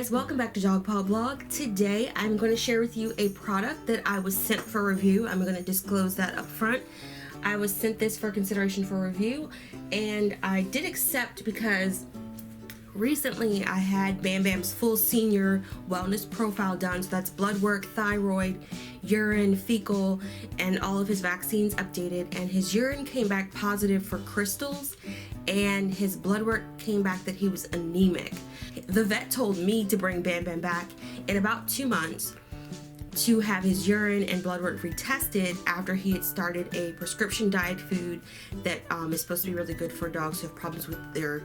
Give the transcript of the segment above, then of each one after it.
guys, welcome back to Dog Paw Blog. Today I'm going to share with you a product that I was sent for review. I'm going to disclose that up front. I was sent this for consideration for review, and I did accept because recently I had Bam Bam's full senior wellness profile done. So that's blood work, thyroid, urine, fecal, and all of his vaccines updated, and his urine came back positive for crystals, and his blood work came back that he was anemic. The vet told me to bring Bam Bam back in about 2 months to have his urine and blood work retested after he had started a prescription diet food that is supposed to be really good for dogs who have problems with their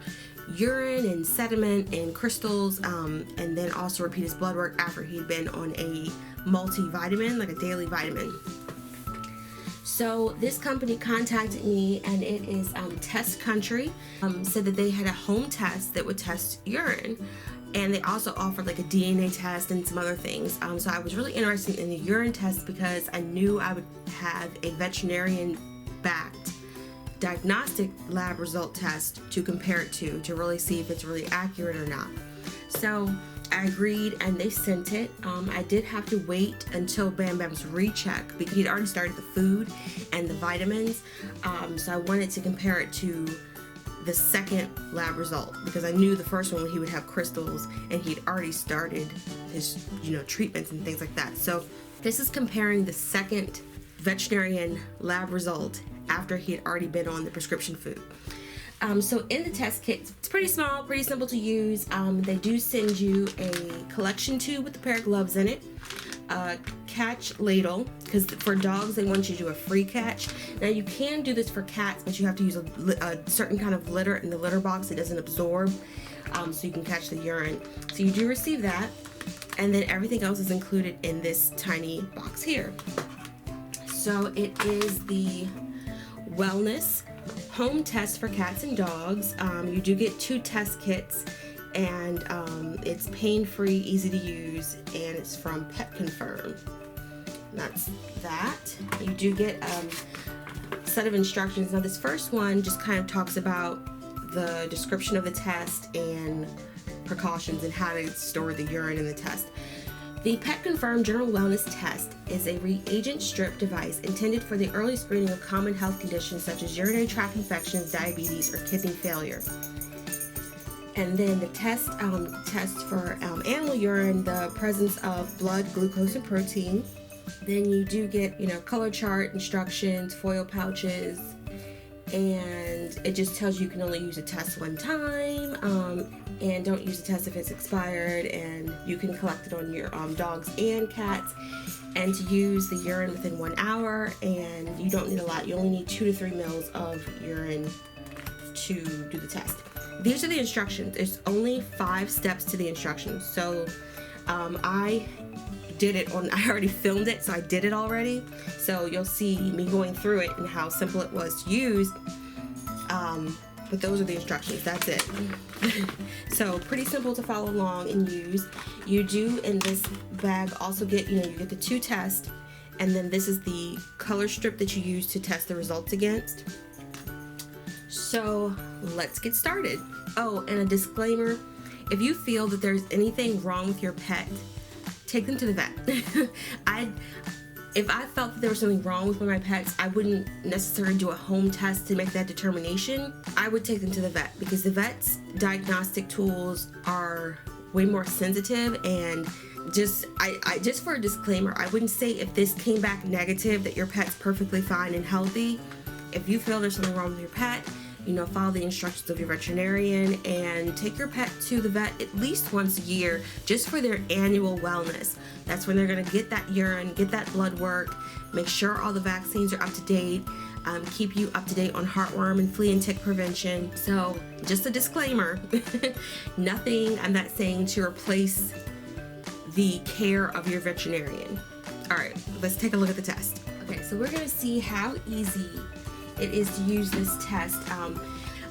urine and sediment and crystals, and then also repeat his blood work after he'd been on a multivitamin, like a daily vitamin. So this company contacted me, and it is Test Country, said that they had a home test that would test urine, and they also offered like a DNA test and some other things. So I was really interested in the urine test because I knew I would have a veterinarian-backed diagnostic lab result test to compare it to really see if it's really accurate or not. So I agreed, and they sent it. I did have to wait until Bam Bam's recheck because he'd already started the food and the vitamins. So I wanted to compare it to the second lab result because I knew the first one he would have crystals and he'd already started his treatments and things like that. So this is comparing the second veterinarian lab result after he had already been on the prescription food. So in the test kit, it's pretty small, pretty simple to use. They do send you a collection tube with a pair of gloves in it, a catch ladle, because for dogs they want you to do a free catch. Now you can do this for cats, but you have to use a certain kind of litter in the litter box. It doesn't absorb, so you can catch the urine. So you do receive that, and then everything else is included in this tiny box here. So it is the wellness home test for cats and dogs. You do get 2 test kits, and it's pain-free, easy to use, and it's from Pet Confirm. That's that. You do get a set of instructions. Now this first one just kind of talks about the description of the test and precautions and how to store the urine in the test. The Pet Confirm General Wellness Test is a reagent strip device intended for the early screening of common health conditions such as urinary tract infections, diabetes, or kidney failure. And then the test tests for animal urine, the presence of blood, glucose, and protein. Then you do get, color chart, instructions, foil pouches, and it just tells you can only use a test one time, and don't use the test if it's expired, and you can collect it on your dogs and cats, and to use the urine within 1 hour, and you don't need a lot. You only need 2 to 3 mils of urine to do the test. These are the instructions. There's only 5 steps to the instructions. So I already filmed it, so I did it already. So you'll see me going through it and how simple it was to use. But those are the instructions. That's it. So pretty simple to follow along and use. You do in this bag also get, you get the 2 tests, and then this is the color strip that you use to test the results against. So let's get started. Oh, and a disclaimer: if you feel that there's anything wrong with your pet, take them to the vet. If I felt that there was something wrong with one of my pets, I wouldn't necessarily do a home test to make that determination. I would take them to the vet because the vet's diagnostic tools are way more sensitive, and just for a disclaimer, I wouldn't say if this came back negative that your pet's perfectly fine and healthy. If you feel there's something wrong with your pet, follow the instructions of your veterinarian and take your pet to the vet at least once a year just for their annual wellness. That's when they're going to get that urine, get that blood work, make sure all the vaccines are up to date, keep you up to date on heartworm and flea and tick prevention. So just a disclaimer, nothing, I'm not saying to replace the care of your veterinarian. All right, let's take a look at the test. Okay, so we're going to see how easy it is to use this test.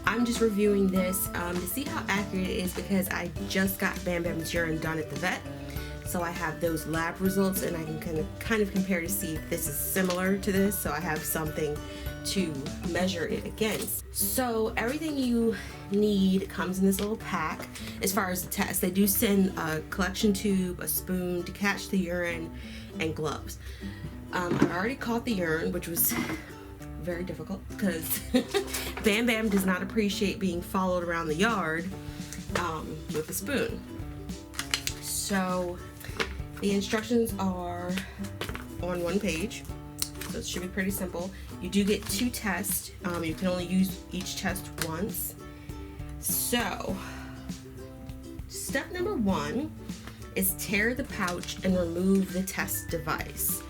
I'm just reviewing this to see how accurate it is because I just got Bam Bam's urine done at the vet. So I have those lab results, and I can kind of compare to see if this is similar to this, so I have something to measure it against. So everything you need comes in this little pack. As far as the test, they do send a collection tube, a spoon to catch the urine, and gloves. I already caught the urine, which was very difficult because Bam Bam does not appreciate being followed around the yard with a spoon. So the instructions are on one page, so it should be pretty simple. You do get 2 tests. You can only use each test once. So step number 1 is tear the pouch and remove the test device.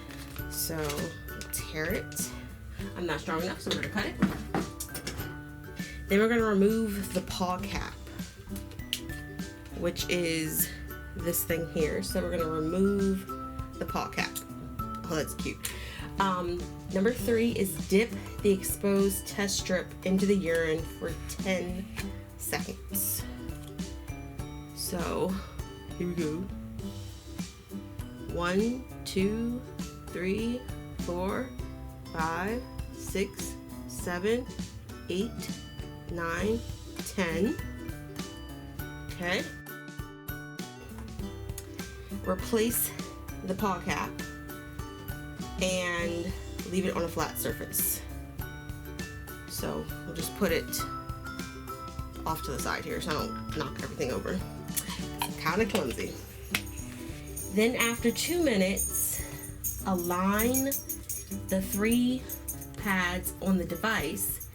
So tear it. I'm not strong enough, so we're gonna cut it. Then we're gonna remove the paw cap, which is this thing here. So we're gonna remove the paw cap. Oh, that's cute. Number 3 is dip the exposed test strip into the urine for 10 seconds. So here we go. 1, 2, 3, 4, 5, 6, 7, 8, 9, 10. Okay. Replace the paw cap and leave it on a flat surface. So we'll just put it off to the side here so I don't knock everything over. It's kind of clumsy. Then after 2 minutes, align the 3 pads on the device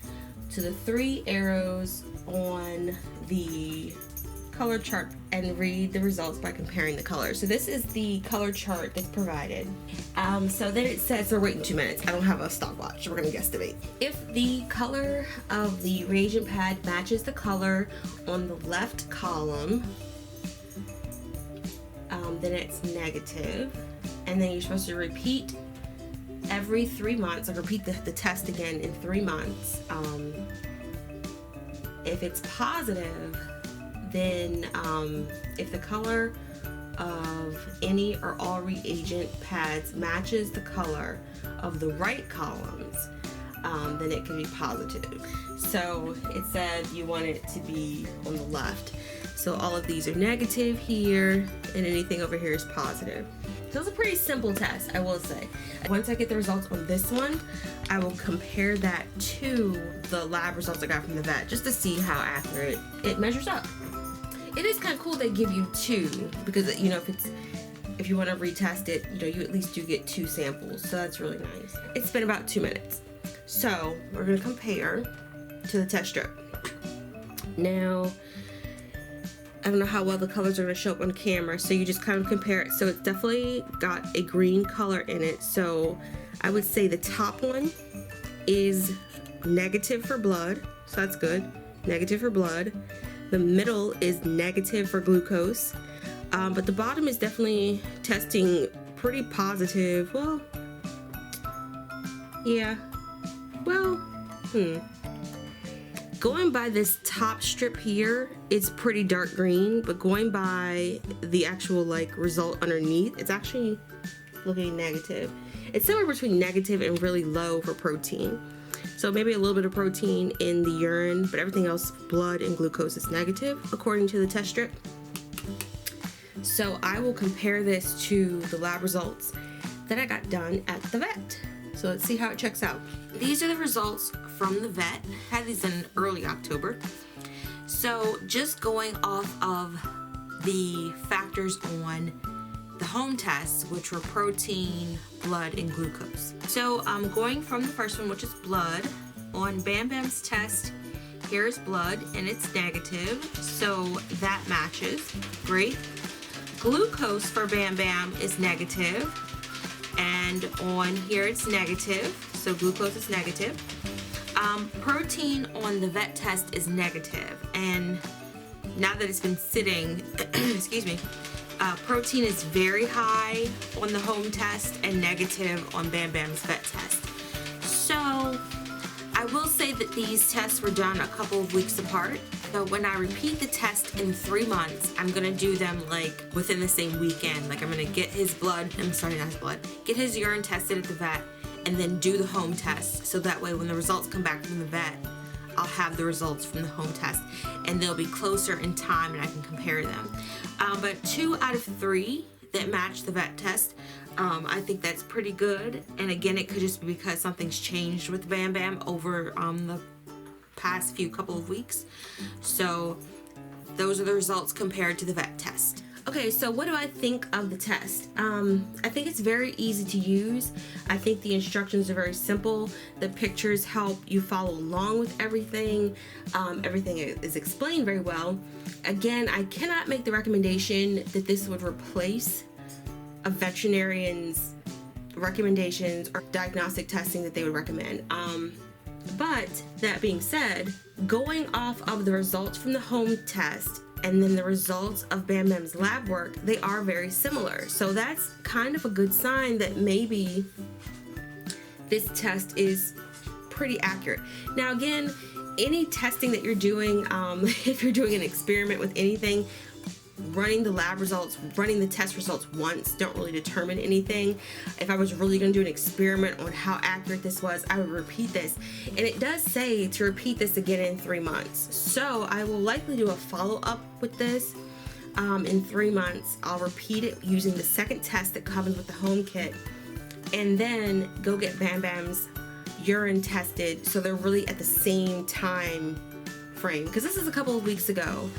to the 3 arrows on the color chart and read the results by comparing the colors. So this is the color chart that's provided. So then it says we're waiting 2 minutes. I don't have a stopwatch, so we're gonna guesstimate. If the color of the reagent pad matches the color on the left column, then it's negative. And then you're supposed to repeat every 3 months, like repeat the test again in 3 months. If it's positive, then if the color of any or all reagent pads matches the color of the right columns, then it can be positive. So it said you want it to be on the left. So all of these are negative here, and anything over here is positive. So it's a pretty simple test, I will say. Once I get the results on this one, I will compare that to the lab results I got from the vet, just to see how accurate it measures up. It is kind of cool they give you 2, because you know, if you want to retest it, you know, you at least do get 2 samples, so that's really nice. It's been about 2 minutes. So we're gonna compare to the test strip. Now, I don't know how well the colors are gonna show up on camera, so you just kind of compare it. So it's definitely got a green color in it. So I would say the top one is negative for blood, so that's good. Negative for blood. The middle is negative for glucose, but the bottom is definitely testing pretty positive. Well, yeah, well, Going by this top strip here, it's pretty dark green, but going by the actual like result underneath, it's actually looking negative. It's somewhere between negative and really low for protein. So maybe a little bit of protein in the urine, but everything else, blood and glucose, is negative according to the test strip. So I will compare this to the lab results that I got done at the vet. So let's see how it checks out. These are the results from the vet. I had these in early October. So just going off of the factors on the home tests, which were protein, blood, and glucose. So I'm going from the first one, which is blood. On Bam Bam's test, here's blood, and it's negative, so that matches. Great. Glucose for Bam Bam is negative, and on here it's negative, so glucose is negative. Protein on the vet test is negative, and now that it's been sitting, excuse me, protein is very high on the home test and negative on Bam Bam's vet test. So I will say that these tests were done a couple of weeks apart. So when I repeat the test in 3 months, I'm gonna do them like within the same weekend. Like I'm gonna get his blood, I'm sorry, not his blood, get his urine tested at the vet and then do the home test, so that way when the results come back from the vet, I'll have the results from the home test and they'll be closer in time and I can compare them. But 2 out of 3 that match the vet test, I think that's pretty good. And again, it could just be because something's changed with Bam Bam over the past couple of weeks. So those are the results compared to the vet test. Okay, so what do I think of the test? I think it's very easy to use. I think the instructions are very simple. The pictures help you follow along with everything. Everything is explained very well. Again, I cannot make the recommendation that this would replace a veterinarian's recommendations or diagnostic testing that they would recommend. But that being said, going off of the results from the home test and then the results of Bam Bam's lab work, they are very similar. So that's kind of a good sign that maybe this test is pretty accurate. Now again, any testing that you're doing, if you're doing an experiment with anything, running the lab results, running the test results once don't really determine anything. If I was really going to do an experiment on how accurate this was, I would repeat this. And it does say to repeat this again in 3 months. So I will likely do a follow-up with this in 3 months. I'll repeat it using the second test that comes with the home kit, and then go get Bam Bam's urine tested so they're really at the same time frame, because this is a couple of weeks ago.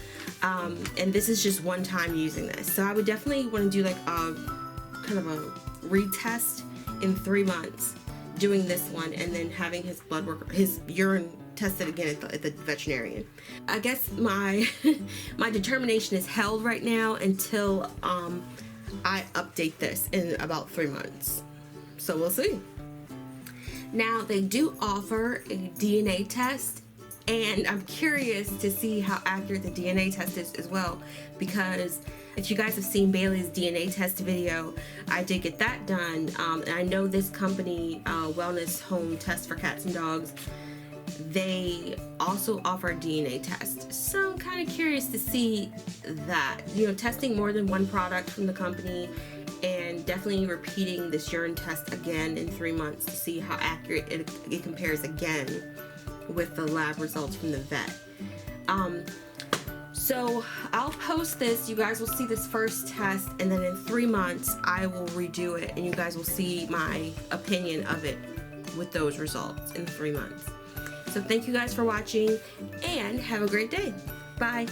And this is just one time using this. So I would definitely want to do like a kind of a retest in 3 months, doing this one and then having his blood work, his urine tested again at the veterinarian. I guess my my determination is held right now until I update this in about 3 months. So we'll see. Now they do offer a DNA test, and I'm curious to see how accurate the DNA test is as well, because if you guys have seen Bailey's DNA test video, I did get that done. And I know this company, Wellness Home Test for Cats and Dogs, they also offer a DNA test. So I'm kind of curious to see that, you know, testing more than one product from the company, and definitely repeating this urine test again in 3 months to see how accurate it compares again with the lab results from the vet. So I'll post this. You guys will see this first test, and then in 3 months I will redo it and you guys will see my opinion of it with those results in 3 months. So thank you guys for watching and have a great day. Bye.